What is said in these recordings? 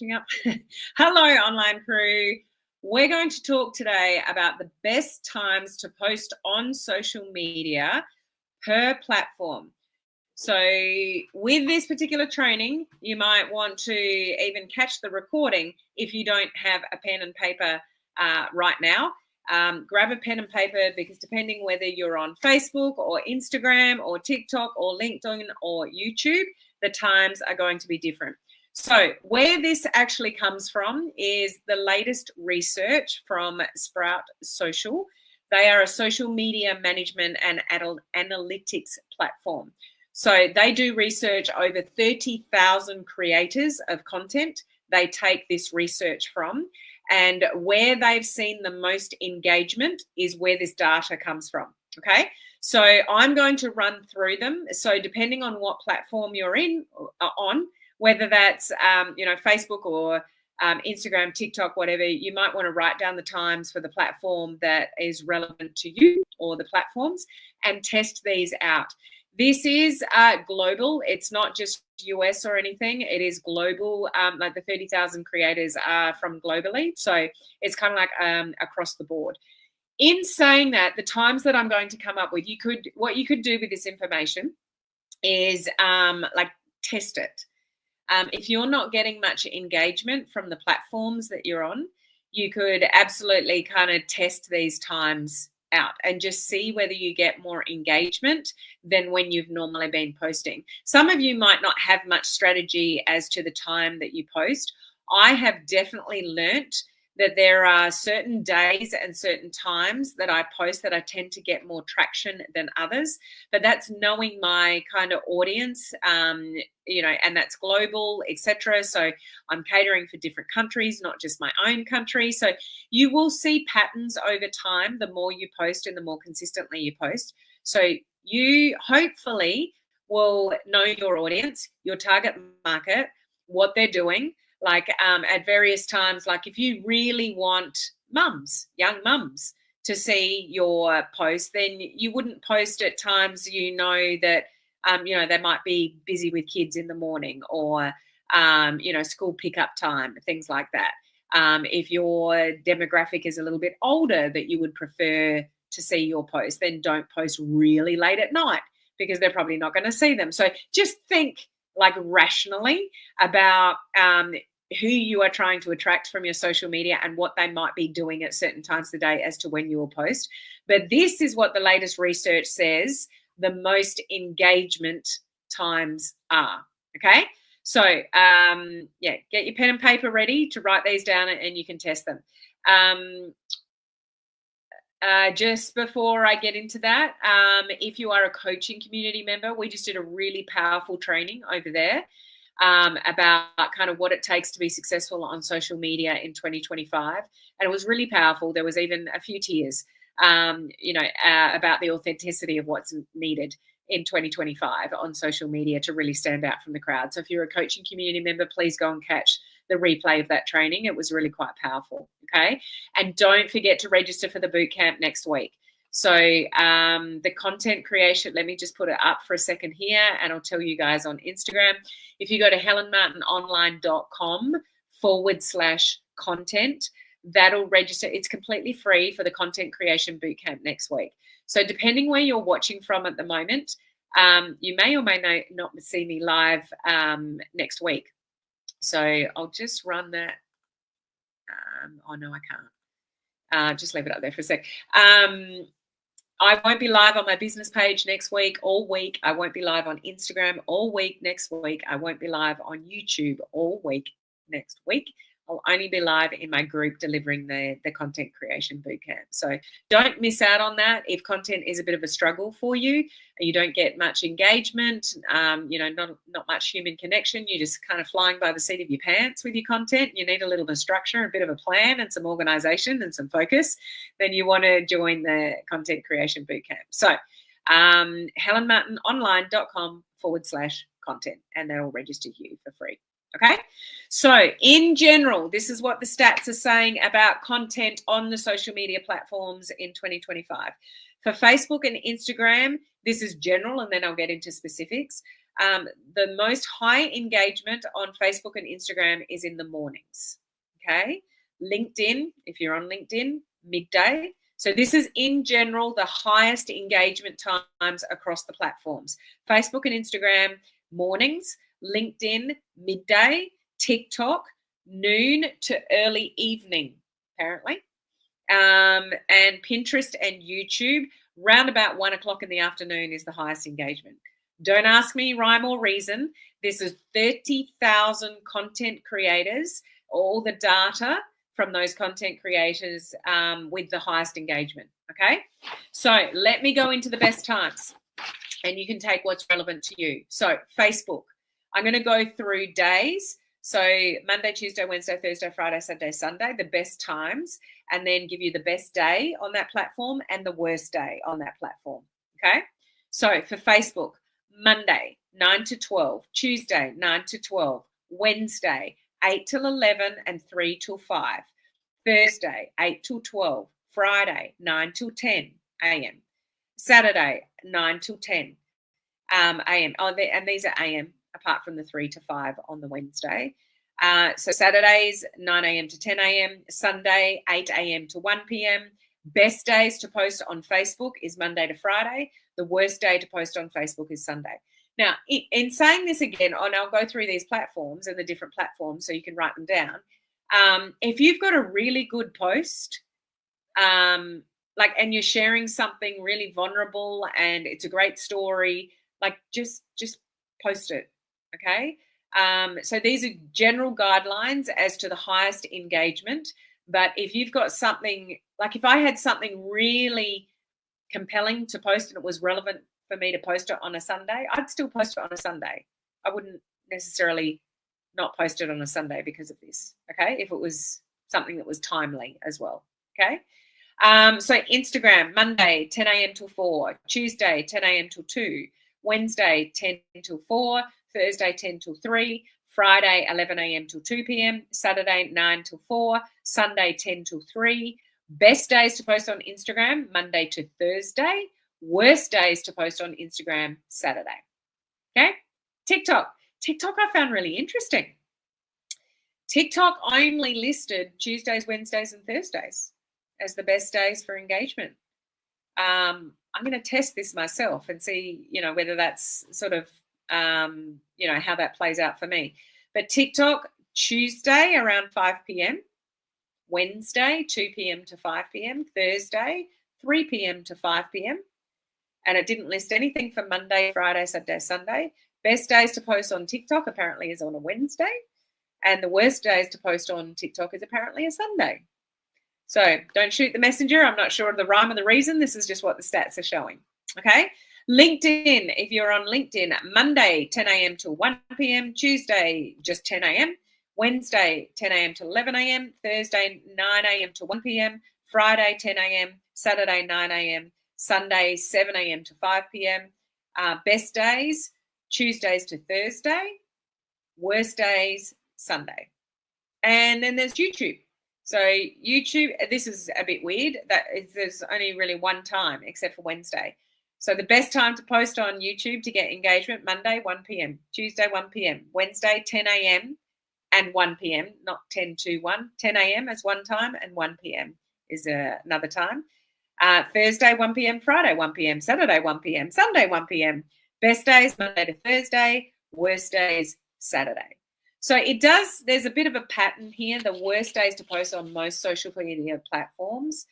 catching up. Hello, online crew. We're going to talk today about the best times to post on social media per platform. So with this particular training, you might want to even catch the recording if you don't have a pen and paper right now. Grab a pen and paper, because depending whether you're on Facebook or Instagram or TikTok or LinkedIn or YouTube, the times are going to be different. So where this actually comes from is the latest research from Sprout Social. They are a social media management and analytics platform. So they do research over 30,000 creators of content. They take this research from, and where they've seen the most engagement is where this data comes from. Okay, so I'm going to run through them. So depending on what platform you're on, whether that's Facebook or Instagram, TikTok, whatever, you might want to write down the times for the platform that is relevant to you or the platforms and test these out. This is global. It's not just US or anything. It is global. Like the 30,000 creators are from globally. So it's kind of like across the board. In saying that, the times that I'm going to come up with, what you could do with this information is like test it. If you're not getting much engagement from the platforms that you're on, you could absolutely kind of test these times out and just see whether you get more engagement than when you've normally been posting. Some of you might not have much strategy as to the time that you post. I have definitely learnt that there are certain days and certain times that I post that I tend to get more traction than others, but that's knowing my kind of audience, and that's global, etc. So I'm catering for different countries, not just my own country. So you will see patterns over time, the more you post and the more consistently you post. So you hopefully will know your audience, your target market, what they're doing. Like at various times, like if you really want young mums to see your post, then you wouldn't post at times that they might be busy with kids in the morning or school pickup time, things like that. If your demographic is a little bit older that you would prefer to see your post, then don't post really late at night because they're probably not going to see them. So just think like rationally about who you are trying to attract from your social media and what they might be doing at certain times of the day as to when you will post. But this is what the latest research says the most engagement times are. Okay, so get your pen and paper ready to write these down and you can test them. Just before I get into that, if you are a coaching community member, we just did a really powerful training over there about kind of what it takes to be successful on social media in 2025. And it was really powerful. There was even a few tears, about the authenticity of what's needed in 2025 on social media to really stand out from the crowd. So if you're a coaching community member, please go and catch the replay of that training. It was really quite powerful. Okay. And don't forget to register for the bootcamp next week. So the content creation, let me just put it up for a second here and I'll tell you guys on Instagram. If you go to helenmartinonline.com/content, that'll register. It's completely free for the content creation bootcamp next week. So depending where you're watching from at the moment, you may or may not see me live next week. So I'll just run that. Oh, no, I can't. Just leave it up there for a sec. I won't be live on my business page next week, all week. I won't be live on Instagram all week next week. I won't be live on YouTube all week next week. I'll only be live in my group delivering the content creation bootcamp. So don't miss out on that. If content is a bit of a struggle for you, you don't get much engagement, not much human connection, you're just kind of flying by the seat of your pants with your content, you need a little bit of structure, a bit of a plan and some organization and some focus, then you want to join the content creation bootcamp. So helenmartinonline.com/content, and that'll register you for free. Okay, so in general, this is what the stats are saying about content on the social media platforms in 2025. For Facebook and Instagram, this is general, and then I'll get into specifics. The most high engagement on Facebook and Instagram is in the mornings. Okay. LinkedIn, if you're on LinkedIn, midday. So this is in general the highest engagement times across the platforms. Facebook and Instagram, mornings. LinkedIn, midday. TikTok, noon to early evening, apparently. And Pinterest and YouTube, round about 1 o'clock in the afternoon is the highest engagement. Don't ask me rhyme or reason. This is 30,000 content creators, all the data from those content creators with the highest engagement. Okay, so let me go into the best times and you can take what's relevant to you. So Facebook, I'm going to go through days. So Monday, Tuesday, Wednesday, Thursday, Friday, Saturday, Sunday, the best times, and then give you the best day on that platform and the worst day on that platform. Okay, so for Facebook, Monday, 9 to 12, Tuesday, 9 to 12, Wednesday, 8 till 11 and 3 till 5, Thursday, 8 till 12, Friday, 9 till 10 a.m., Saturday, 9 till 10 a.m. Oh, and these are a.m. apart from the 3 to 5 on the Wednesday. So Saturdays, 9 a.m. to 10 a.m., Sunday, 8 a.m. to 1 p.m. Best days to post on Facebook is Monday to Friday. The worst day to post on Facebook is Sunday. Now, in saying this again, and I'll go through these platforms and the different platforms so you can write them down. If you've got a really good post, and you're sharing something really vulnerable and it's a great story, just post it. Okay. So these are general guidelines as to the highest engagement. But if you've got something, if I had something really compelling to post and it was relevant for me to post it on a Sunday, I'd still post it on a Sunday. I wouldn't necessarily not post it on a Sunday because of this. Okay. If it was something that was timely as well. Okay. So Instagram, Monday, 10 a.m. till 4, Tuesday, 10 a.m. till 2, Wednesday, 10 till 4, Thursday, 10 till 3, Friday, 11 a.m. till 2 p.m., Saturday, 9 till 4, Sunday, 10 till 3. Best days to post on Instagram, Monday to Thursday. Worst days to post on Instagram, Saturday. Okay? TikTok I found really interesting. TikTok only listed Tuesdays, Wednesdays, and Thursdays as the best days for engagement. I'm going to test this myself and see, whether that's sort of, how that plays out for me. But TikTok, Tuesday around 5 p.m., Wednesday, 2 p.m. to 5 p.m., Thursday, 3 p.m. to 5 p.m. And it didn't list anything for Monday, Friday, Saturday, Sunday. Best days to post on TikTok apparently is on a Wednesday. And the worst days to post on TikTok is apparently a Sunday. So don't shoot the messenger. I'm not sure of the rhyme or the reason. This is just what the stats are showing. Okay. LinkedIn, if you're on LinkedIn, Monday, 10 a.m. to 1 p.m., Tuesday, just 10 a.m., Wednesday, 10 a.m. to 11 a.m., Thursday, 9 a.m. to 1 p.m., Friday, 10 a.m., Saturday, 9 a.m., Sunday, 7 a.m. to 5 p.m. Best days, Tuesdays to Thursday, worst days, Sunday. And then there's YouTube. So YouTube, this is a bit weird. There's only really one time except for Wednesday. So the best time to post on YouTube to get engagement, Monday, 1 p.m., Tuesday, 1 p.m., Wednesday, 10 a.m. and 1 p.m., not 10 to 1. 10 a.m. is one time and 1 p.m. is another time. Thursday, 1 p.m., Friday, 1 p.m., Saturday, 1 p.m., Sunday, 1 p.m. Best days, Monday to Thursday, worst days, Saturday. So there's a bit of a pattern here. The worst days to post on most social media platforms,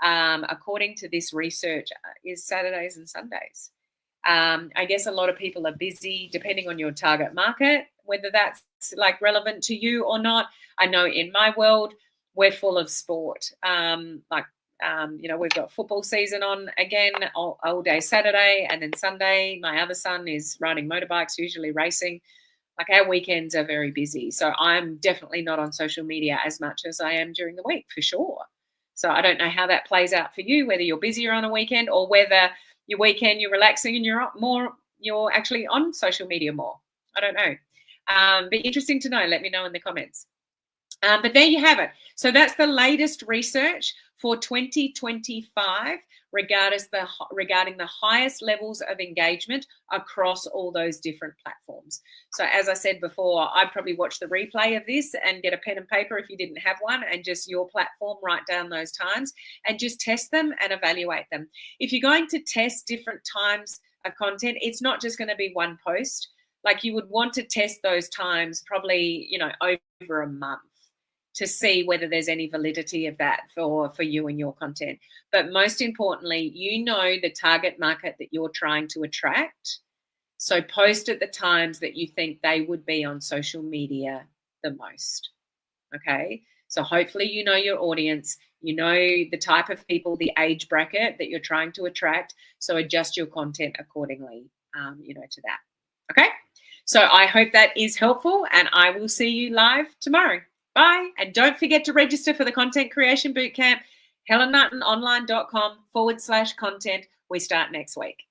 according to this research, is Saturdays and Sundays. I guess a lot of people are busy depending on your target market, whether that's relevant to you or not. I know in my world, we're full of sport. We've got football season on again all day Saturday, and then Sunday, my other son is riding motorbikes, usually racing. Our weekends are very busy. So I'm definitely not on social media as much as I am during the week, for sure. So I don't know how that plays out for you, whether you're busier on a weekend or whether your weekend you're relaxing and you're actually on social media more. I don't know. Be interesting to know. Let me know in the comments. But there you have it. So that's the latest research for 2025 regarding the highest levels of engagement across all those different platforms. So as I said before, I'd probably watch the replay of this and get a pen and paper if you didn't have one, and just your platform, write down those times and just test them and evaluate them. If you're going to test different times of content, it's not just going to be one post. Like, you would want to test those times probably, over a month, to see whether there's any validity of that for you and your content. But most importantly, the target market that you're trying to attract. So post at the times that you think they would be on social media the most. Okay. So hopefully you know your audience, you know the type of people, the age bracket that you're trying to attract. So adjust your content accordingly, to that. Okay. So I hope that is helpful, and I will see you live tomorrow. Bye. And don't forget to register for the Content Creation Bootcamp, HelenMartinOnline.com/content. We start next week.